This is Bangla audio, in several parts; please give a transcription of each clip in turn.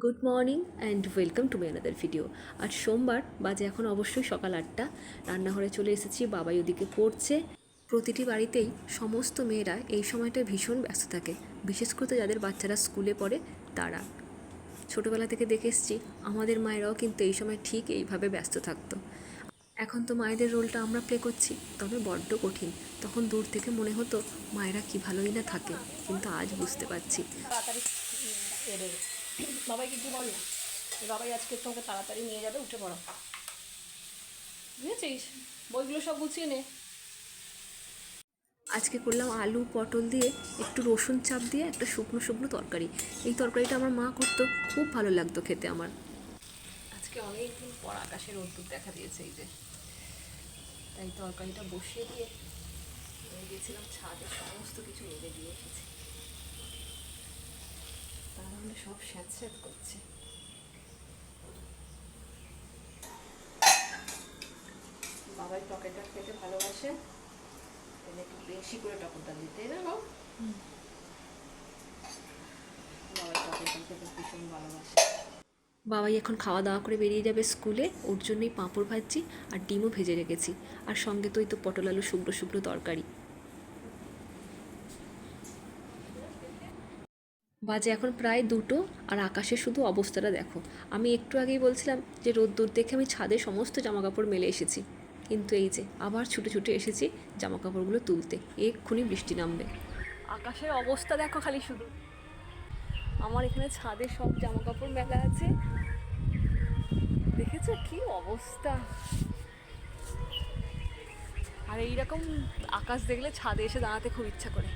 Good morning and welcome to my another video. আজ সোমবার, বাজে এখন অবশ্যই সকাল 8টা। রান্নাঘরে চলে এসেছি, বাবাই ওদিকে পড়ছে। প্রতিটি বাড়িতেই সমস্ত মেয়েরা এই সময়টায় ভীষণ ব্যস্ত থাকে, বিশেষ করে যাদের বাচ্চারা স্কুলে পড়ে তারা। ছোটোবেলা থেকে দেখে এসেছি আমাদের মায়েরাও কিন্তু এই সময় ঠিক এইভাবে ব্যস্ত থাকতো। এখন তো মায়েদের রোলটা আমরা প্লে করছি, তবে বড্ড কঠিন। তখন দূর থেকে মনে হতো মায়েরা কী ভালোই না থাকে, কিন্তু আজ বুঝতে পারছি। তাড়াতাড়ি এদের বাবাই কিছু বল না, বাবাই আজকে তোমাকে তাড়াতাড়ি নিয়ে যাবে, উঠে পড়ো, বুঝেছিস? বইগুলো সব গুছিয়ে নে। আজকে করলাম আলু পটল দিয়ে একটু রসুন চাপ দিয়ে একটা শুকনো শুকনো তরকারি। এই তরকারিটা আমার মা করতো, খুব ভালো লাগতো খেতে আমার। আজকে অনেকদিন পর আকাশের রোদ্দুর দেখা দিয়েছে, এই যে তাই তরকারিটা বসিয়ে দিয়ে গিয়েছিলাম ছাদে, সমস্ত কিছু মেলে দিয়ে এসেছি। তাহলে সব স্যাঁত স্যাঁত করছে। বাবাই টকেটা খেতে ভালোবাসে, একটু বেশি করে টকটা দিতে না গো। বাবাই টকেটা খেতে ভীষণ ভালোবাসে। বাবাই এখন খাওয়া দাওয়া করে বেরিয়ে যাবে স্কুলে, ওর জন্যই পাঁপড় ভাজছি আর ডিমও ভেজে রেখেছি, আর সঙ্গে তো পটল আলু শুকনো শুকনো তরকারি। বাজে এখন প্রায় 2টো, আর আকাশের শুধু অবস্থাটা দেখো। আমি একটু আগেই বলছিলাম যে রোদ্দুর দেখে আমি ছাদে সমস্ত জামাকাপড় মেলে এসেছি, কিন্তু এই যে আবার ছুটে ছুটে এসেছি জামাকাপড়গুলো তুলতে, এক্ষুনি বৃষ্টি নামবে। আকাশের অবস্থা দেখো খালি শুধু। আমার এখানে ছাদে সব জামা কাপড় মেলা আছে, দেখেছো কি অবস্থা। আর এইরকম আকাশ দেখলে ছাদে এসে দাঁড়াতে খুব ইচ্ছা করে।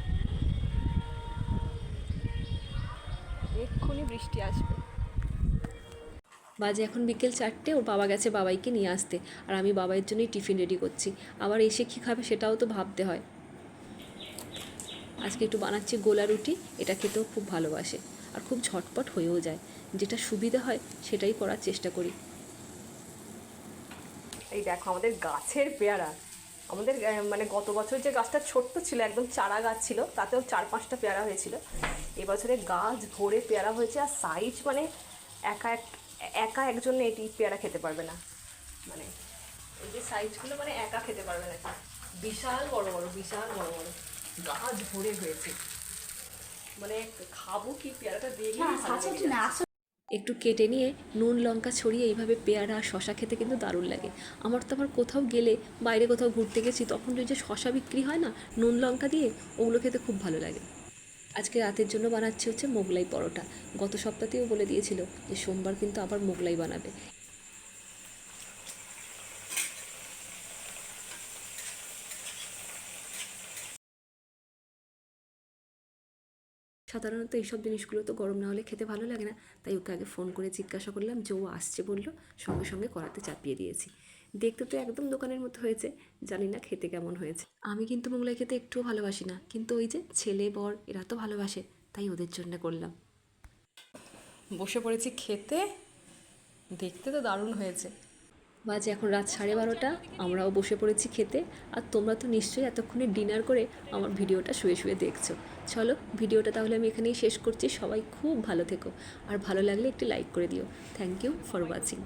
এক্ষুনি বৃষ্টি আসবে। বাজে এখন বিকেল 4টে, ওর বাবা গেছে বাবাইকে নিয়ে আসতে, আর আমি বাবাইয়ের জন্যই টিফিন রেডি করছি। আবার এসে কী খাবে সেটাও তো ভাবতে হয়। আজকে একটু বানাচ্ছি গোলা রুটি, এটা খেতেও খুব ভালোবাসে আর খুব ঝটপট হয়েও যায়। যেটা সুবিধা হয় সেটাই করার চেষ্টা করি। এই দেখো আমাদের গাছের পেয়ারা। আমাদের মানে গত বছর যে গাছটা ছোট্ট ছিল, একদম চারা গাছ ছিল, তাতেও 4-5টা পেয়ারা হয়েছিল। এবছরে গাছ ভরে পেয়ারা হয়েছে, আর সাইজ মানে একা একা একজন এটি পেয়ারা খেতে পারবে না। মানে এই যে সাইজগুলো মানে একা খেতে পারবে না, বিশাল বড় বড়, বিশাল বড় বড় গাছ ভরে হয়েছে। মানে খাবো কি পেয়ারাটা দেখে। একটু কেটে নিয়ে নুন লঙ্কা ছড়িয়ে এইভাবে পেয়ারা শশা খেতে কিন্তু দারুণ লাগে। আমার তো আবার কোথাও গেলে, বাইরে কোথাও ঘুরতে গেছি, তখন ওই যে শশা বিক্রি হয় না নুন লঙ্কা দিয়ে, ওগুলো খেতে খুব ভালো লাগে। আজকে রাতের জন্য বানাচ্ছি হচ্ছে মোগলাই পরোটা। গত সপ্তাহতেও বলে দিয়েছিল যে সোমবার কিন্তু আবার মোগলাই বানাবে। সাধারণত এইসব জিনিসগুলো তো গরম না হলে খেতে ভালো লাগে না, তাই ওকে আগে ফোন করে জিজ্ঞাসা করলাম যে ও আসছে বললো, সঙ্গে সঙ্গে কড়াতে চাপিয়ে দিয়েছি। দেখতে তো একদম দোকানের মতো হয়েছে, জানি না খেতে কেমন হয়েছে। আমি কিন্তু মোগলাই খেতে একটুও ভালোবাসি না, কিন্তু ওই যে ছেলে বর এরা তো ভালোবাসে, তাই ওদের জন্য করলাম। বসে পড়েছি খেতে, দেখতে তো দারুণ হয়েছে। বাজে এখন রাত 12:30, আমরাও বসে পড়েছি খেতে। আর তোমরা তো নিশ্চয়ই এতক্ষণে ডিনার করে আমার ভিডিওটা শুয়ে শুয়ে দেখছো। চলো ভিডিওটা তাহলে আমি এখানেই শেষ করছি। সবাই খুব ভালো থেকো, আর ভালো লাগলে একটি লাইক করে দিও। Thank you for watching.